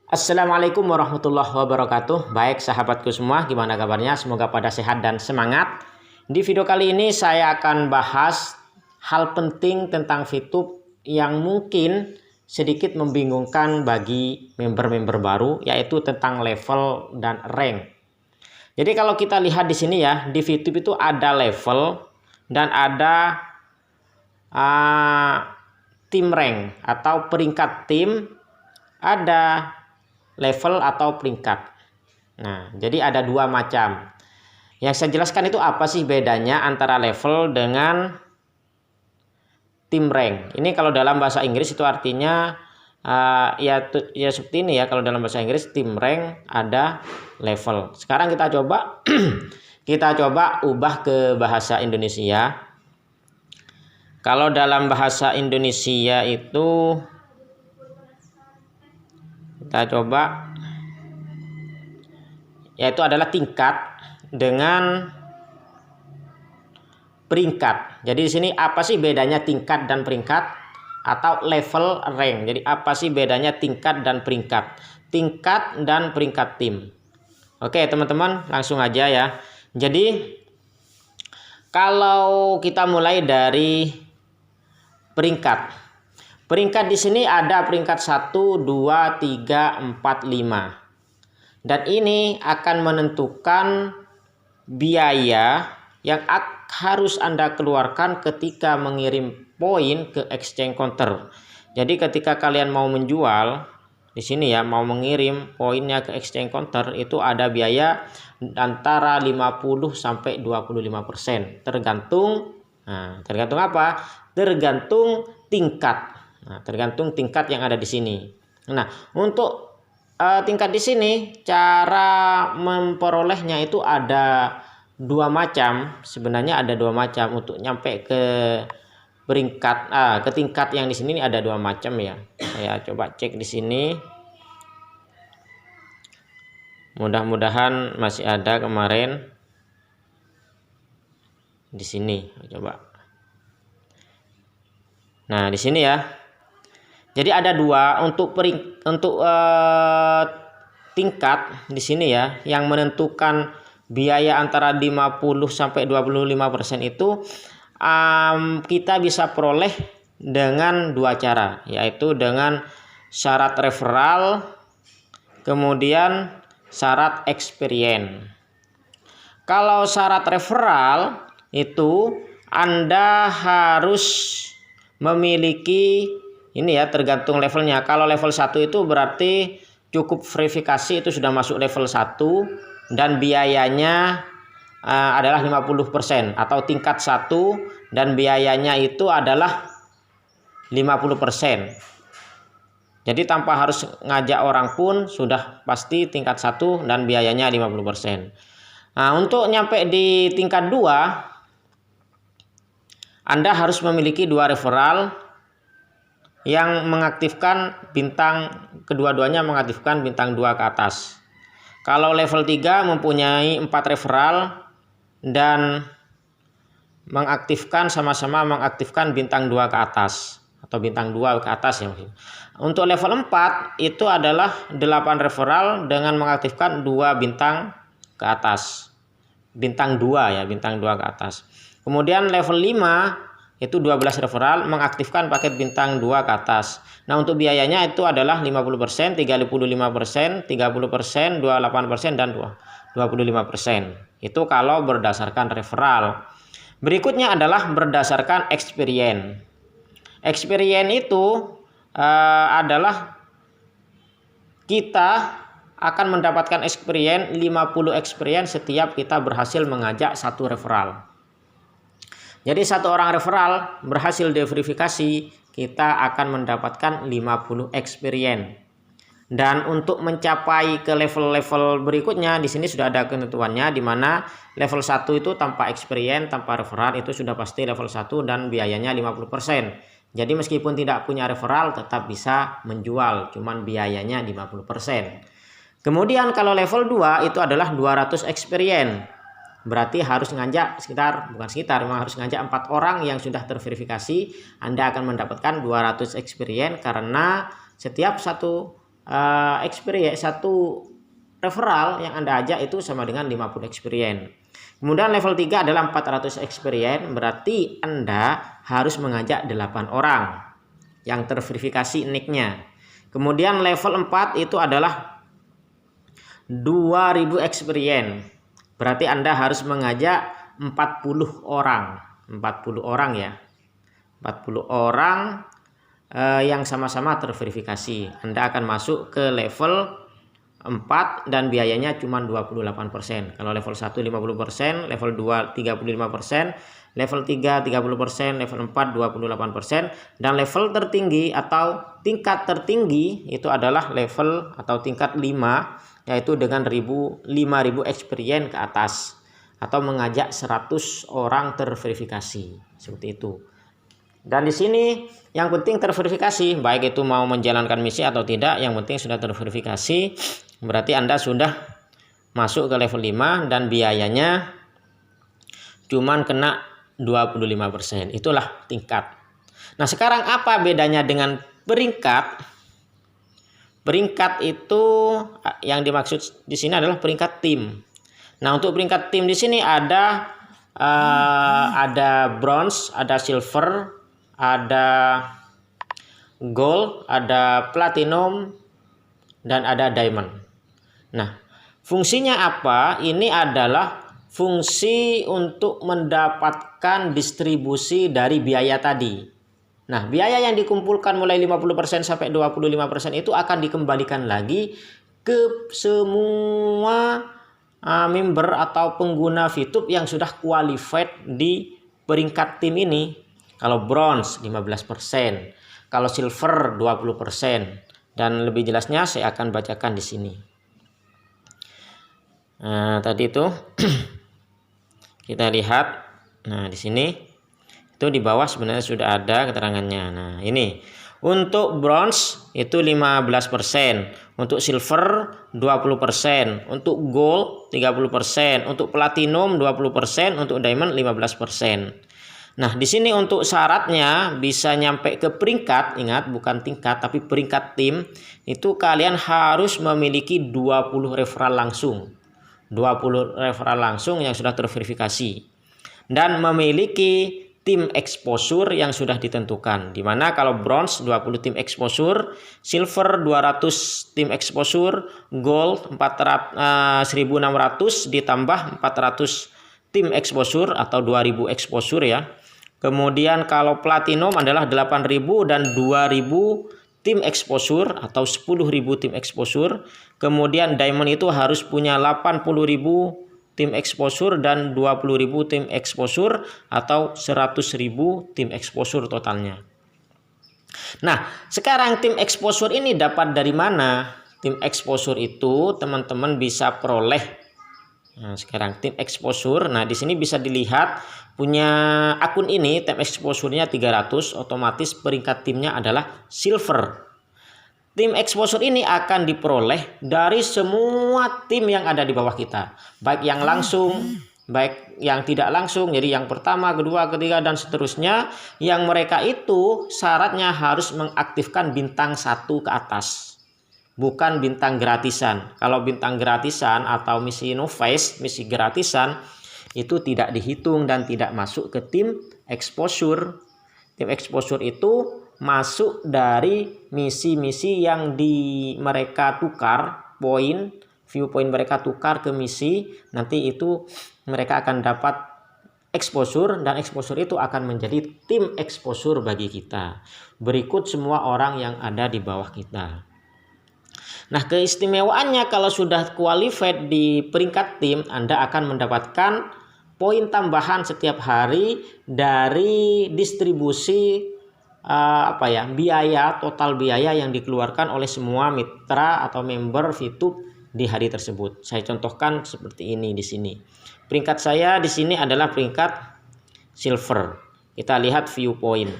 Assalamualaikum warahmatullahi wabarakatuh. Baik sahabatku semua, gimana kabarnya? Semoga pada sehat dan semangat. Di video kali ini saya akan bahas hal penting tentang VTube yang mungkin sedikit membingungkan bagi member-member baru, yaitu tentang level dan rank. Jadi kalau kita lihat di sini ya, di VTube itu ada level dan ada tim rank atau peringkat tim, ada level atau peringkat. Nah, jadi ada dua macam. Yang saya jelaskan itu apa sih bedanya antara level dengan tim rank. Ini kalau dalam bahasa Inggris itu artinya ya seperti ini ya. Kalau dalam bahasa Inggris tim rank ada level. Sekarang kita coba kita coba ubah ke bahasa Indonesia. Kalau dalam bahasa Indonesia itu kita coba, yaitu adalah tingkat dengan peringkat. Jadi di sini apa sih bedanya tingkat dan peringkat atau level rank? Jadi apa sih bedanya tingkat dan peringkat? Tingkat dan peringkat tim. Oke, teman-teman, langsung aja ya. Jadi kalau kita mulai dari peringkat. Peringkat di sini ada peringkat 1, 2, 3, 4, 5. Dan ini akan menentukan biaya yang harus Anda keluarkan ketika mengirim poin ke exchange counter. Jadi ketika kalian mau menjual di sini ya, mau mengirim poinnya ke exchange counter, itu ada biaya antara 50 sampai 25%. Tergantung apa? Tergantung tingkat. Nah, tergantung tingkat yang ada di sini. Nah, untuk tingkat di sini cara memperolehnya itu ada dua macam. Sebenarnya ada dua macam untuk nyampe ke peringkat ke tingkat yang di sini ada dua macam ya. Saya coba cek di sini. Mudah-mudahan masih ada kemarin di sini. Coba. Nah, di sini ya. Jadi ada dua untuk tingkat di sini ya, yang menentukan biaya antara 50 sampai 25% itu kita bisa peroleh dengan dua cara, yaitu dengan syarat referral kemudian syarat experience. Kalau syarat referral itu Anda harus memiliki ini ya, tergantung levelnya. Kalau level 1 itu berarti cukup verifikasi itu sudah masuk level 1 dan biayanya adalah 50% atau tingkat 1 dan biayanya itu adalah 50%. Jadi tanpa harus ngajak orang pun sudah pasti tingkat 1 dan biayanya 50%. Nah, untuk nyampe di tingkat 2 Anda harus memiliki dua referral yang mengaktifkan bintang, kedua-duanya mengaktifkan bintang 2 ke atas. Kalau level 3 mempunyai 4 referral dan sama-sama mengaktifkan bintang 2 ke atas atau bintang 2 ke atas ya. Untuk level 4 itu adalah 8 referral dengan mengaktifkan 2 bintang ke atas. Bintang 2 ya, bintang 2 ke atas. Kemudian level 5 itu 12 referral mengaktifkan paket bintang 2 ke atas. Nah, untuk biayanya itu adalah 50%, 35%, 30%, 28% dan 25%. Itu kalau berdasarkan referral. Berikutnya adalah berdasarkan experience. Experience itu adalah kita akan mendapatkan experience 50 experience setiap kita berhasil mengajak satu referral. Jadi satu orang referral berhasil diverifikasi, kita akan mendapatkan 50 experience. Dan untuk mencapai ke level-level berikutnya di sini sudah ada ketentuannya, di mana level 1 itu tanpa experience, tanpa referral itu sudah pasti level 1 dan biayanya 50%. Jadi meskipun tidak punya referral tetap bisa menjual, cuman biayanya 50%. Kemudian kalau level 2 itu adalah 200 experience. Berarti harus ngajak memang harus ngajak 4 orang yang sudah terverifikasi. Anda akan mendapatkan 200 experience karena setiap satu experience, 1 referral yang Anda ajak itu sama dengan 50 experience. Kemudian level 3 adalah 400 experience, berarti Anda harus mengajak 8 orang yang terverifikasi nicknya. Kemudian level 4 itu adalah 2000 experience, berarti Anda harus mengajak 40 orang. 40 orang ya. 40 orang yang sama-sama terverifikasi. Anda akan masuk ke level 4 dan biayanya cuma 28%. Kalau level 1 50%, level 2 35%, level 3 30%, level 4 28%, dan level tertinggi atau tingkat tertinggi itu adalah level atau tingkat 5, yaitu dengan 5000 experience ke atas atau mengajak 100 orang terverifikasi. Seperti itu. Dan di sini yang penting terverifikasi, baik itu mau menjalankan misi atau tidak, yang penting sudah terverifikasi. Berarti Anda sudah masuk ke level 5 dan biayanya cuman kena 25%. Itulah tingkat. Nah, sekarang apa bedanya dengan peringkat? Peringkat itu yang dimaksud di sini adalah peringkat tim. Nah, untuk peringkat tim di sini ada bronze, ada silver, ada gold, ada platinum, dan ada diamond. Nah, fungsinya apa? Ini adalah fungsi untuk mendapatkan distribusi dari biaya tadi. Nah, biaya yang dikumpulkan mulai 50% sampai 25% itu akan dikembalikan lagi ke semua member atau pengguna VTube yang sudah qualified di peringkat tim ini. Kalau bronze 15%, kalau silver 20%, dan lebih jelasnya saya akan bacakan di sini. Nah, tadi itu kita lihat. Nah, di sini itu di bawah sebenarnya sudah ada keterangannya. Nah, ini untuk bronze itu 15%, untuk silver 20%, untuk gold 30%, untuk platinum 20%, untuk diamond 15%. Nah, di sini untuk syaratnya bisa nyampe ke peringkat, ingat bukan tingkat tapi peringkat tim, itu kalian harus memiliki 20 referral langsung. 20 referral langsung yang sudah terverifikasi dan memiliki tim exposure yang sudah ditentukan, dimana kalau bronze 20 tim exposure, silver 200 tim exposure, gold 1600 ditambah 400 tim exposure atau 2000 exposure ya. Kemudian kalau platinum adalah 8000 dan 2000 tim exposure atau 10.000 tim exposure. Kemudian diamond itu harus punya 80.000 tim exposure dan 20.000 tim exposure atau 100.000 tim exposure totalnya. Nah, sekarang tim exposure ini dapat dari mana? Tim exposure itu teman-teman bisa peroleh. Nah, sekarang tim exposure. Nah, di sini bisa dilihat punya akun ini tim exposure-nya 300, otomatis peringkat timnya adalah silver. Tim exposure ini akan diperoleh dari semua tim yang ada di bawah kita, baik yang langsung, baik yang tidak langsung. Jadi yang pertama, kedua, ketiga, dan seterusnya, yang mereka itu syaratnya harus mengaktifkan bintang 1 ke atas, bukan bintang gratisan. Kalau bintang gratisan atau misi novice, misi gratisan, itu tidak dihitung dan tidak masuk ke tim exposure. Tim exposure itu masuk dari misi-misi yang mereka tukar poin, view point mereka tukar ke misi, nanti itu mereka akan dapat exposure dan exposure itu akan menjadi tim exposure bagi kita. Berikut semua orang yang ada di bawah kita. Nah, keistimewaannya kalau sudah qualified di peringkat tim, Anda akan mendapatkan poin tambahan setiap hari dari distribusi biaya, total biaya yang dikeluarkan oleh semua mitra atau member VTube di hari tersebut. Saya contohkan seperti ini di sini. Peringkat saya di sini adalah peringkat silver. Kita lihat view point.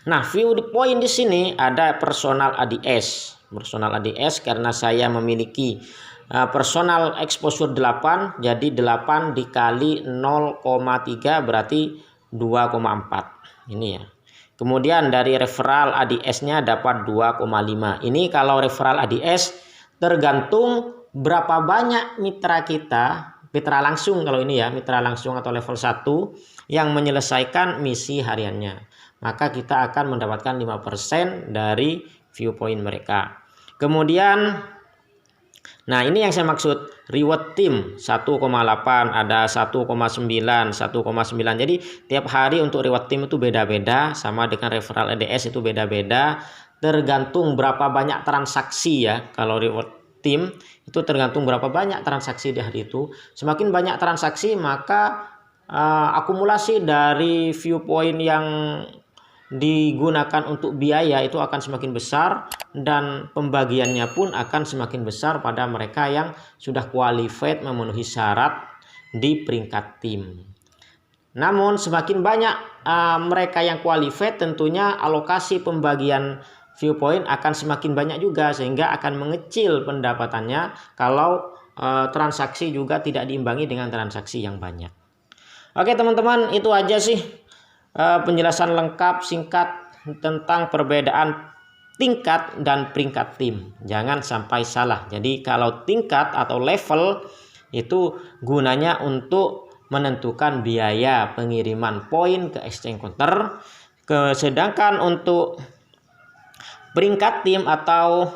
Nah, view point di sini ada personal ADS. Personal ADS karena saya memiliki personal exposure 8, jadi 8 dikali 0,3 berarti 2,4. Ini ya. Kemudian dari referral ADS-nya dapat 2,5. Ini kalau referral ADS tergantung berapa banyak mitra kita, mitra langsung kalau ini ya, mitra langsung atau level 1 yang menyelesaikan misi hariannya. Maka kita akan mendapatkan 5% dari viewpoint mereka. Kemudian, nah ini yang saya maksud, reward team 1,8, ada 1,9, 1,9. Jadi tiap hari untuk reward team itu beda-beda, sama dengan referral ADS itu beda-beda. Tergantung berapa banyak transaksi ya. Kalau reward team itu tergantung berapa banyak transaksi di hari itu. Semakin banyak transaksi maka akumulasi dari viewpoint yang digunakan untuk biaya itu akan semakin besar, dan pembagiannya pun akan semakin besar pada mereka yang sudah qualified memenuhi syarat di peringkat tim. Namun semakin banyak mereka yang qualified, tentunya alokasi pembagian viewpoint akan semakin banyak juga, sehingga akan mengecil pendapatannya kalau transaksi juga tidak diimbangi dengan transaksi yang banyak. Oke teman-teman, itu aja sih penjelasan lengkap singkat tentang perbedaan tingkat dan peringkat tim. Jangan sampai salah. Jadi kalau tingkat atau level itu gunanya untuk menentukan biaya pengiriman poin ke exchange counter. Sedangkan untuk peringkat tim atau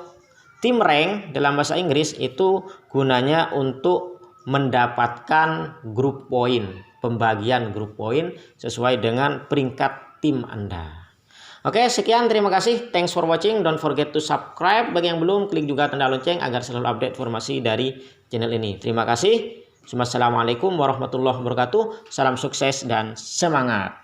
tim rank dalam bahasa Inggris itu gunanya untuk mendapatkan grup poin, pembagian grup poin sesuai dengan peringkat tim Anda. Oke, sekian, terima kasih, thanks for watching, don't forget to subscribe, bagi yang belum klik juga tanda lonceng agar selalu update informasi dari channel ini. Terima kasih. Wassalamualaikum warahmatullahi wabarakatuh, salam sukses dan semangat.